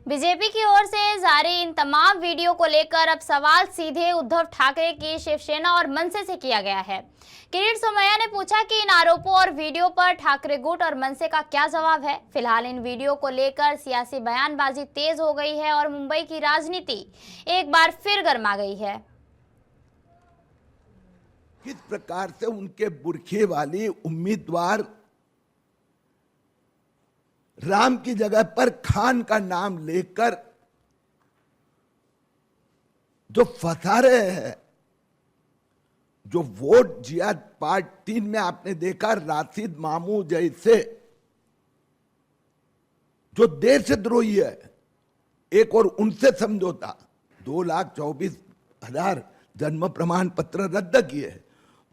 BJP की ओर से जारी इन तमाम वीडियो को लेकर अब सवाल सीधे उद्धव ठाकरे की शिवसेना और मनसे से किया गया है। किरीट सोमैया ने पूछा कि इन आरोपों और वीडियो पर ठाकरे गुट और मनसे का क्या जवाब है। फिलहाल इन वीडियो को लेकर सियासी बयानबाजी तेज हो गई है और मुंबई की राजनीति एक बार फिर गर्मा गई है। किस प्रकार से उनके बुरखे वाली उम्मीदवार राम की जगह पर खान का नाम लेकर जो फंसा रहे हैं, जो वोट जिहाद पार्ट 3 में आपने देखा राशिद मामू जैसे जो देशद्रोही है, एक और उनसे समझौता 2,24,000 जन्म प्रमाण पत्र रद्द किए।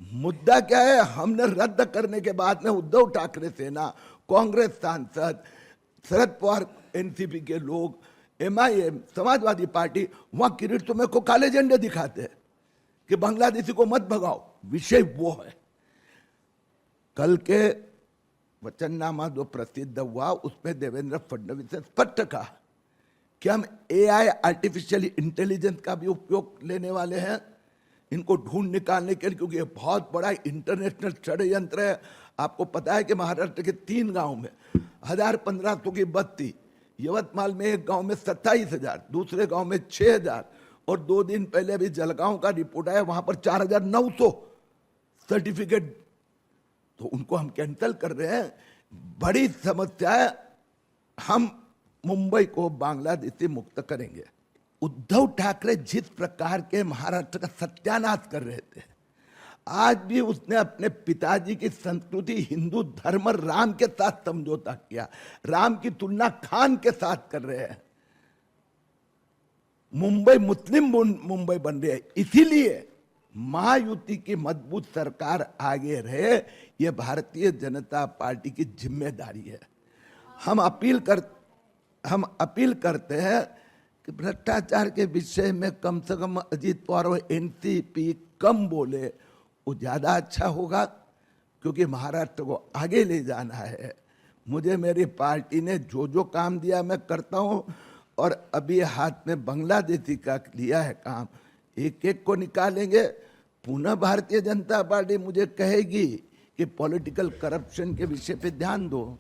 मुद्दा क्या है? हमने रद्द करने के बाद में उद्धव ठाकरे सेना, कांग्रेस सांसद, शरद पवार, एनसीपी के लोग, एमआईएम, समाजवादी पार्टी वहां किरीट सोमैया को काले झंडे दिखाते हैं कि बांग्लादेशी को मत भगाओ। विषय वो है, कल के वचननामा जो प्रसिद्ध हुआ उसमें देवेंद्र फडणवीस ने स्पष्ट कहा कि हम एआई आर्टिफिशियल इंटेलिजेंस का भी उपयोग लेने वाले हैं इनको ढूंढ निकालने के लिए, क्योंकि ये बहुत बड़ा इंटरनेशनल षड्यंत्र है। आपको पता है कि महाराष्ट्र के 3 गांव में 1,000-1,500 की बत्ती, यवतमाल में एक गांव में 27,000, दूसरे गांव में 6,000 और 2 दिन पहले भी जलगांव का रिपोर्ट आया वहां पर 4,900 सर्टिफिकेट। तो उनको हम कैंसिल कर रहे हैं। बड़ी समस्या है। हम मुंबई को बांग्लादेशी मुक्त करेंगे। उद्धव ठाकरे जिस प्रकार के महाराष्ट्र का सत्यानाश कर रहे थे, आज भी उसने अपने पिताजी की संस्कृति हिंदू धर्म राम के साथ समझौता किया। राम की तुलना खान के साथ कर रहे हैं। मुंबई मुस्लिम मुंबई बन रही है। इसीलिए महायुति की मजबूत सरकार आगे रहे, यह भारतीय जनता पार्टी की जिम्मेदारी है। हम अपील करते हैं कि भ्रष्टाचार के विषय में कम से कम अजीत पवार और एनसीपी कम बोले, वो ज़्यादा अच्छा होगा, क्योंकि महाराष्ट्र को आगे ले जाना है। मुझे मेरी पार्टी ने जो जो काम दिया मैं करता हूँ, और अभी हाथ में बांग्लादेशी का लिया है काम, एक एक को निकालेंगे। पुनः भारतीय जनता पार्टी मुझे कहेगी कि पॉलिटिकल करप्शन के विषय पे ध्यान दो,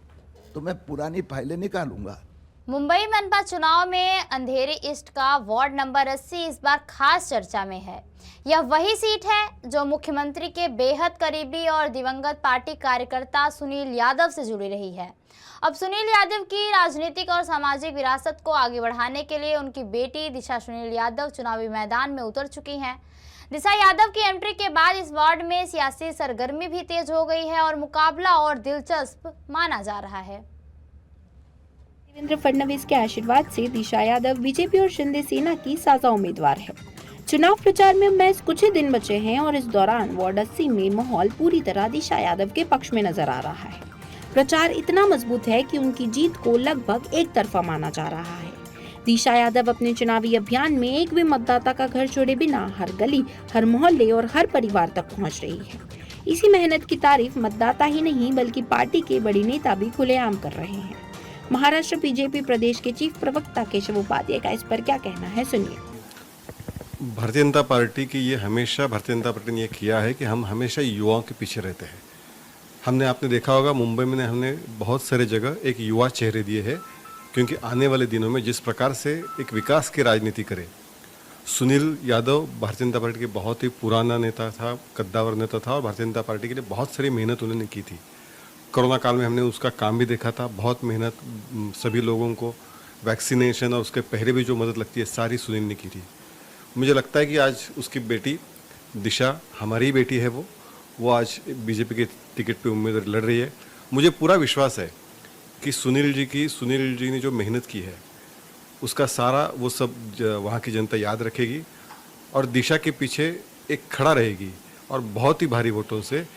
तो मैं पुरानी फाइलें निकालूंगा। मुंबई मनपा चुनाव में अंधेरी ईस्ट का वार्ड नंबर 80 इस बार खास चर्चा में है। यह वही सीट है जो मुख्यमंत्री के बेहद करीबी और दिवंगत पार्टी कार्यकर्ता सुनील यादव से जुड़ी रही है। अब सुनील यादव की राजनीतिक और सामाजिक विरासत को आगे बढ़ाने के लिए उनकी बेटी दिशा सुनील यादव चुनावी मैदान में उतर चुकी हैं। दिशा यादव की एंट्री के बाद इस वार्ड में सियासी सरगर्मी भी तेज हो गई है और मुकाबला और दिलचस्प माना जा रहा है। देवेंद्र फडणवीस के आशीर्वाद से दिशा यादव बीजेपी और शिंदे सेना की साझा उम्मीदवार है। चुनाव प्रचार में महज कुछ ही दिन बचे हैं और इस दौरान वार्ड 80 में माहौल पूरी तरह दिशा यादव के पक्ष में नजर आ रहा है। प्रचार इतना मजबूत है कि उनकी जीत को लगभग एक तरफा माना जा रहा है। दिशा यादव अपने चुनावी अभियान में एक भी मतदाता का घर छोड़े बिना हर गली, हर मोहल्ले और हर परिवार तक पहुँच रही है। इसी मेहनत की तारीफ मतदाता ही नहीं बल्कि पार्टी के बड़े नेता भी खुलेआम कर रहे हैं। महाराष्ट्र बीजेपी प्रदेश के चीफ प्रवक्ता केशव उपाध्याय का इस पर क्या कहना है, सुनिए। भारतीय जनता पार्टी की ये हमेशा भारतीय जनता पार्टी ने ये किया है कि हम हमेशा युवाओं के पीछे रहते हैं। हमने आपने देखा होगा मुंबई में हमने बहुत सारे जगह एक युवा चेहरे दिए हैं, क्योंकि आने वाले दिनों में जिस प्रकार से एक विकास की राजनीति करे। सुनील यादव भारतीय जनता पार्टी के बहुत ही पुराना नेता था, कद्दावर नेता था और भारतीय जनता पार्टी के लिए बहुत सारी मेहनत उन्होंने की थी। कोरोना काल में हमने उसका काम भी देखा था। बहुत मेहनत, सभी लोगों को वैक्सीनेशन और उसके पहले भी जो मदद लगती है सारी सुनील ने की थी। मुझे लगता है कि आज उसकी बेटी दिशा, हमारी बेटी है, वो आज बीजेपी के टिकट पे उम्मीदवार लड़ रही है। मुझे पूरा विश्वास है कि सुनील जी ने जो मेहनत की है उसका सारा वो सब वहाँ की जनता याद रखेगी और दिशा के पीछे एक खड़ा रहेगी और बहुत ही भारी वोटों से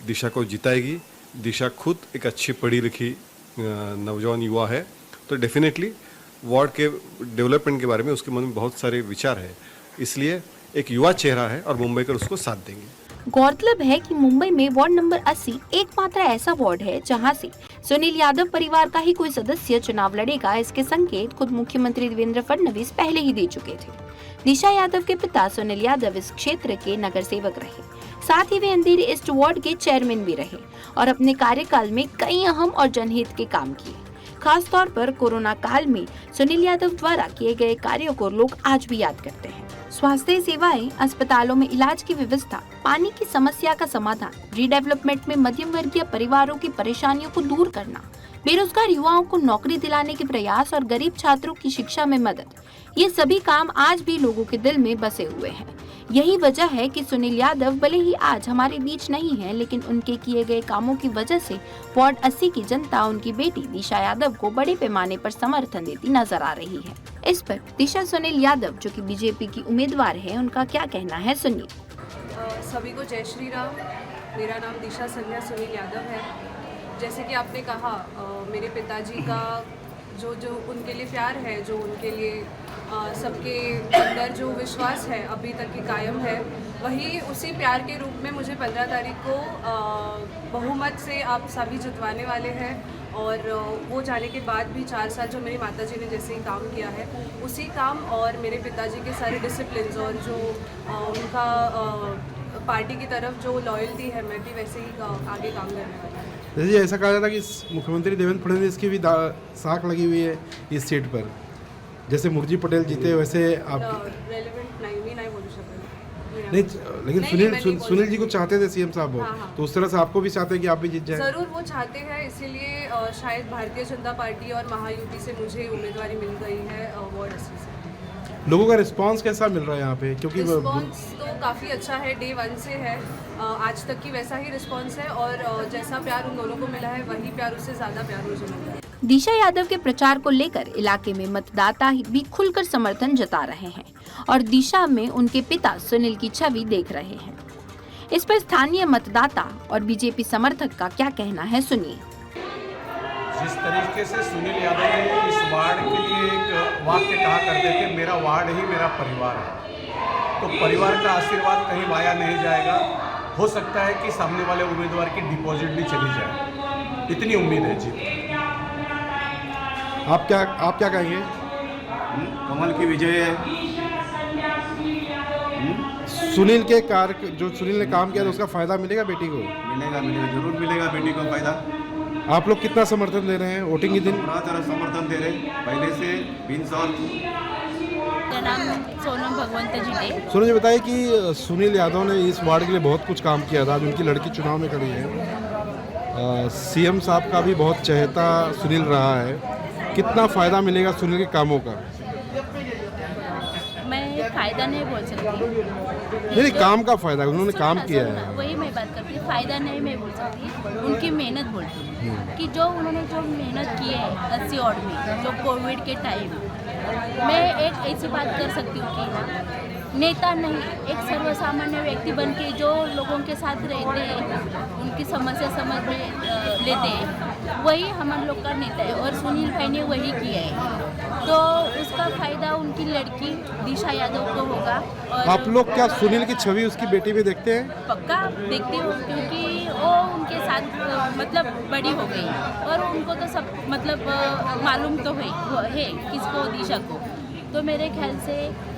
दिशा को जिताएगी। दिशा खुद एक अच्छी पढ़ी लिखी नौजवान युवा है, तो डेफिनेटली वार्ड के डेवलपमेंट के बारे में उसके मन में बहुत सारे विचार है। इसलिए एक युवा चेहरा है और मुंबईकर उसको साथ देंगे। गौरतलब है कि मुंबई में वार्ड नंबर 80 एकमात्र ऐसा वार्ड है जहां से सुनील यादव परिवार का ही कोई सदस्य चुनाव लड़ेगा, इसके संकेत खुद मुख्यमंत्री देवेंद्र फडणवीस पहले ही दे चुके थे। दिशा यादव के पिता सुनील यादव इस क्षेत्र के नगर सेवक रहे, साथ ही वे अंधेरी ईस्ट वार्ड के चेयरमैन भी रहे और अपने कार्यकाल में कई अहम और जनहित के काम किए। खास तौर पर कोरोना काल में सुनील यादव द्वारा किए गए कार्यों को लोग आज भी याद करते हैं। स्वास्थ्य सेवाएं, अस्पतालों में इलाज की व्यवस्था, पानी की समस्या का समाधान, रीडेवलपमेंट में मध्यम वर्गीय परिवारों की परेशानियों को दूर करना, बेरोजगार युवाओं को नौकरी दिलाने के प्रयास और गरीब छात्रों की शिक्षा में मदद, ये सभी काम आज भी लोगों के दिल में बसे हुए हैं। यही वजह है कि सुनील यादव भले ही आज हमारे बीच नहीं है, लेकिन उनके किए गए कामों की वजह से वार्ड 80 की जनता उनकी बेटी दिशा यादव को बड़े पैमाने पर समर्थन देती नजर आ रही है। इस पर दिशा सुनील यादव, जो कि बीजेपी की उम्मीदवार है, उनका क्या कहना है, सुनिए। सभी को जय श्री राम। मेरा नाम दिशा संध्या सुनील यादव है। जैसे कि आपने कहा, मेरे पिताजी का जो उनके लिए प्यार है, जो उनके लिए सबके अंदर जो विश्वास है अभी तक की कायम है, वही उसी प्यार के रूप में मुझे 15 तारीख को बहुमत से आप सभी जितवाने वाले हैं। और वो जाने के बाद भी 4 साल जो मेरी माताजी ने जैसे ही काम किया है, उसी काम और मेरे पिताजी के सारे डिसिप्लिन्स और जो उनका पार्टी की तरफ जो लॉयल्टी है, मैं भी वैसे ही आगे काम करने वाली हूँ। जैसे ऐसा कहा जाता है कि मुख्यमंत्री देवेंद्र फडणवीस की भी साख लगी हुई है इस सीट पर, जैसे मुर्जी पटेल जीते वैसे आप रेलेवेंट नहीं बोलू शकत नहीं, लेकिन सुनील जी को चाहते थे सीएम साहब, हाँ। तो उस तरह से आपको भी चाहते हैं कि आप भी जीत जाए। ज़रूर वो चाहते हैं, इसीलिए शायद भारतीय जनता पार्टी और महायुति से मुझे उम्मीदवारी मिल गई है वार्ड 80 से। लोगों का रिस्पांस कैसा मिल रहा है यहाँ पे? क्योंकि रिस्पांस तो काफ़ी अच्छा है, डे 1 से है, आज तक की वैसा ही रिस्पांस है और जैसा प्यार उन दोनों को मिला है, वही प्यार, उससे ज़्यादा प्यार मुझे मिला है। दिशा यादव के प्रचार को लेकर इलाके में मतदाता भी खुलकर समर्थन जता रहे हैं और दिशा में उनके पिता सुनील की छवि देख रहे हैं। इस पर स्थानीय मतदाता और बीजेपी समर्थक का क्या कहना है, सुनिए। जिस तरीके से सुनील यादव ने इस वार्ड के लिए एक वाक्य कहा करते थे, मेरा वार्ड ही मेरा परिवार है, तो परिवार का आशीर्वाद कहीं वाया नहीं जाएगा। हो सकता है कि सामने वाले उम्मीदवार की डिपॉजिट भी चली जाए, इतनी उम्मीद है जी। आप क्या कहेंगे? कमल की विजय है। सुनील के कार्य, जो सुनील ने काम किया तो उसका फायदा मिलेगा बेटी को? मिलेगा, जरूर मिलेगा बेटी को फायदा। आप लोग कितना समर्थन दे रहे हैं वोटिंग के दिन? पूरा तरह समर्थन दे रहे, पहले से 20 साल। मेरा नाम सोनम भगवंत जी। सोनम जी, बताइए कि सुनील यादव ने इस वार्ड के लिए बहुत कुछ काम किया था, आज उनकी लड़की चुनाव में खड़ी है, सीएम साहब का भी बहुत चहेता सुनील रहा है, कितना फायदा मिलेगा सुनील के कामों का? मैं फायदा नहीं बोल सकती, नहीं, काम का फायदा, उन्होंने काम किया है, वही मैं बात करती हूँ। फायदा नहीं मैं बोल सकती, उनकी मेहनत बोलती हूँ कि जो उन्होंने जो मेहनत की है 80 ऑड में, जो कोविड के टाइम, मैं एक ऐसी बात कर सकती हूँ कि ना, नेता नहीं, एक सर्वसामान्य व्यक्ति बन के जो लोगों के साथ रहते हैं, उनकी समस्या समझ में लेते हैं, वही हम लोग का नेता है और सुनील भाई ने वही किया है, तो उसका फायदा उनकी लड़की दिशा यादव को होगा। और आप लोग क्या सुनील की छवि उसकी बेटी में देखते हैं? पक्का देखती हूँ, क्योंकि वो उनके साथ मतलब बड़ी हो गई और उनको तो सब मतलब मालूम तो है किसको, दिशा को। तो मेरे ख्याल से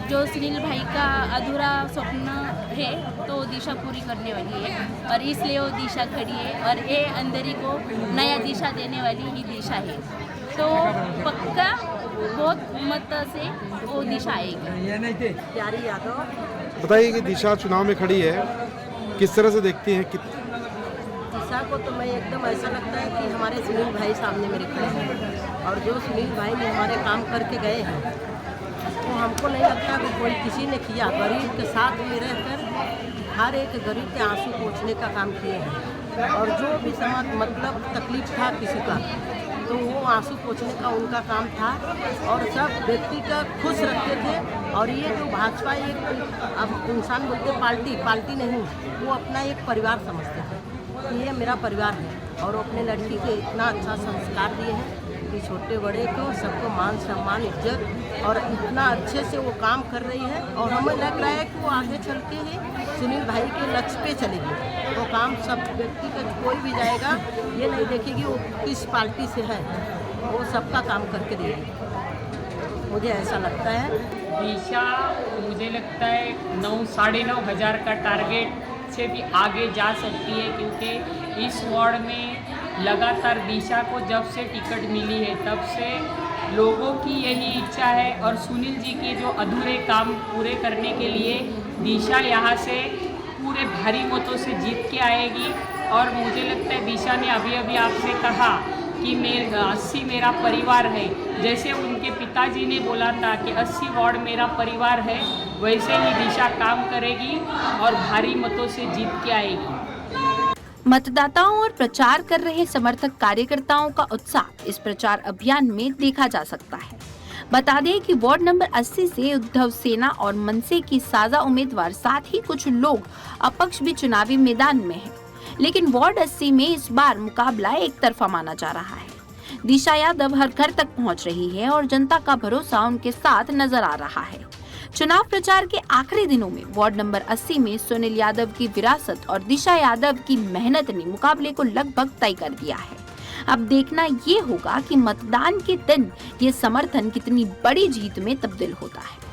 जो सुनील भाई का अधूरा स्वप्न है तो दिशा पूरी करने वाली है और इसलिए वो दिशा खड़ी है और ये अंधेरी को नया दिशा देने वाली ही दिशा है, तो पक्का बहुत मत से वो दिशा आएगी। प्यारी यादव। बताइए कि दिशा चुनाव में खड़ी है, किस तरह से देखती हैं? दिशा को तो मैं एकदम ऐसा लगता है कि हमारे सुनील भाई सामने मेरे खड़े हैं और जो सुनील भाई ने हमारे काम करके गए हैं, तो हमको नहीं लगता कि कोई किसी ने किया। गरीब के साथ में रहकर हर एक गरीब के आंसू पोंछने का काम किए हैं और जो भी समाज मतलब तकलीफ था किसी का, तो वो आंसू पोंछने का उनका काम था और सब व्यक्ति का खुश रखते थे। और ये जो भाजपा एक, अब इंसान बोलते पार्टी नहीं, वो अपना एक परिवार समझते थे कि ये मेरा परिवार है और अपने लड़की के इतना अच्छा संस्कार दिए हैं, कि छोटे बड़े को सबको मान सम्मान इज्जत और इतना अच्छे से वो काम कर रही है और हमें लग रहा है कि वो आगे चल के ही सुनील भाई के लक्ष्य पे चलेगी। वो काम सब व्यक्ति का कोई भी जाएगा ये नहीं देखेगी वो किस पार्टी से है, वो सबका काम करके देगी, मुझे ऐसा लगता है। दिशा मुझे लगता है 9,500 का टारगेट से भी आगे जा सकती है, क्योंकि इस वार्ड में लगातार दिशा को जब से टिकट मिली है तब से लोगों की यही इच्छा है और सुनील जी के जो अधूरे काम पूरे करने के लिए दिशा यहाँ से पूरे भारी मतों से जीत के आएगी। और मुझे लगता है दिशा ने अभी अभी आपसे कहा कि 80 मेरा परिवार है, जैसे उनके पिताजी ने बोला था कि 80 वार्ड मेरा परिवार है, वैसे ही दिशा काम करेगी और भारी मतों से जीत के आएगी। मतदाताओं और प्रचार कर रहे समर्थक कार्यकर्ताओं का उत्साह इस प्रचार अभियान में देखा जा सकता है। बता दें कि वार्ड नंबर 80 से उद्धव सेना और मनसे की साझा उम्मीदवार, साथ ही कुछ लोग अपक्ष भी चुनावी मैदान में हैं। लेकिन वार्ड 80 में इस बार मुकाबला एक तरफा माना जा रहा है। दिशा यादव हर घर तक पहुंच रही है और जनता का भरोसा उनके साथ नजर आ रहा है। चुनाव प्रचार के आखिरी दिनों में वार्ड नंबर 80 में सुनील यादव की विरासत और दिशा यादव की मेहनत ने मुकाबले को लगभग तय कर दिया है। अब देखना ये होगा कि मतदान के दिन ये समर्थन कितनी बड़ी जीत में तब्दील होता है।